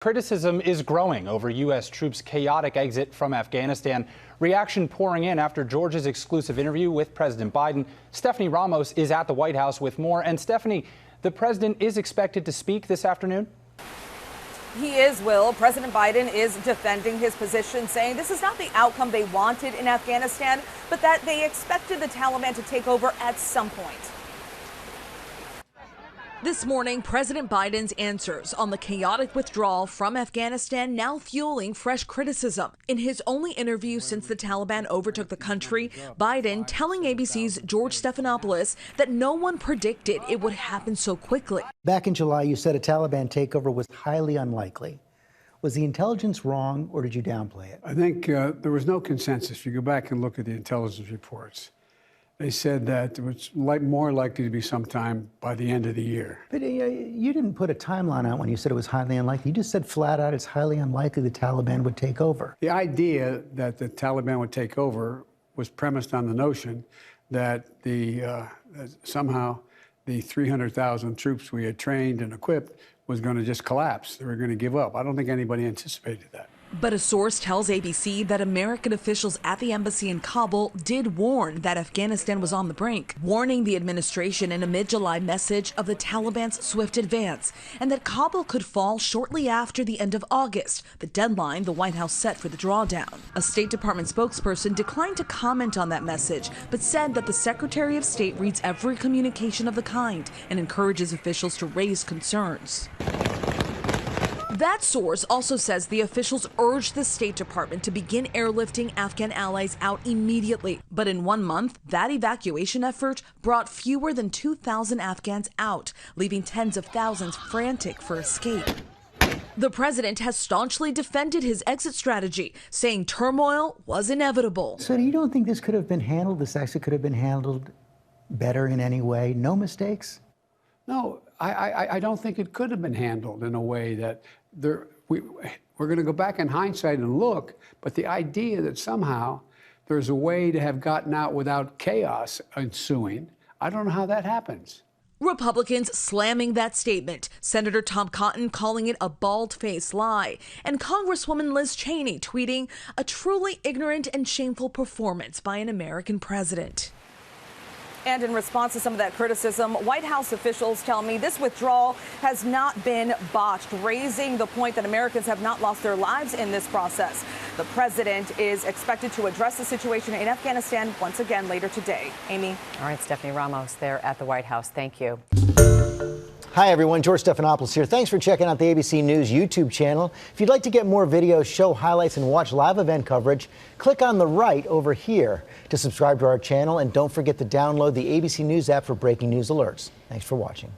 Criticism is growing over U.S. troops' chaotic exit from Afghanistan. Reaction pouring in after George's exclusive interview with President Biden. Stephanie Ramos is at the White House with more. And Stephanie, the president is expected to speak this afternoon? He is, Will. President Biden is defending his position, saying this is not the outcome they wanted in Afghanistan, but that they expected the Taliban to take over at some point. This morning, President Biden's answers on the chaotic withdrawal from Afghanistan now fueling fresh criticism. In his only interview since the Taliban overtook the country, Biden telling ABC's George Stephanopoulos that no one predicted it would happen so quickly. Back in July, you said a Taliban takeover was highly unlikely. Was the intelligence wrong, or did you downplay it? I think there was no consensus. If you go back and look at the intelligence reports, they said that it was more likely to be sometime by the end of the year. But you didn't put a timeline out when you said it was highly unlikely. You just said flat out it's highly unlikely the Taliban would take over. The idea that the Taliban would take over was premised on the notion that somehow the 300,000 troops we had trained and equipped was going to just collapse. They were going to give up. I don't think anybody anticipated that. But a source tells ABC that American officials at the embassy in Kabul did warn that Afghanistan was on the brink, warning the administration in a mid-July message of the Taliban's swift advance, and that Kabul could fall shortly after the end of August, the deadline the White House set for the drawdown. A State Department spokesperson declined to comment on that message, but said that the Secretary of State reads every communication of the kind and encourages officials to raise concerns. That source also says the officials urged the State Department to begin airlifting Afghan allies out immediately. But in 1 month, that evacuation effort brought fewer than 2,000 Afghans out, leaving tens of thousands frantic for escape. The president has staunchly defended his exit strategy, saying turmoil was inevitable. So you don't think this could have been handled, this exit could have been handled better in any way? No mistakes? No, I don't think it could have been handled in a way that we're going to go back in hindsight and look, but the idea that somehow there's a way to have gotten out without chaos ensuing, I don't know how that happens. Republicans slamming that statement, Senator Tom Cotton calling it a bald-faced lie, and Congresswoman Liz Cheney tweeting a truly ignorant and shameful performance by an American president. And in response to some of that criticism, White House officials tell me this withdrawal has not been botched, raising the point that Americans have not lost their lives in this process. The president is expected to address the situation in Afghanistan once again later today. Amy. All right, Stephanie Ramos there at the White House. Thank you. Hi, everyone. George Stephanopoulos here. Thanks for checking out the ABC News YouTube channel. If you'd like to get more videos, show highlights, and watch live event coverage, click on the right over here to subscribe to our channel. And don't forget to download the ABC News app for breaking news alerts. Thanks for watching.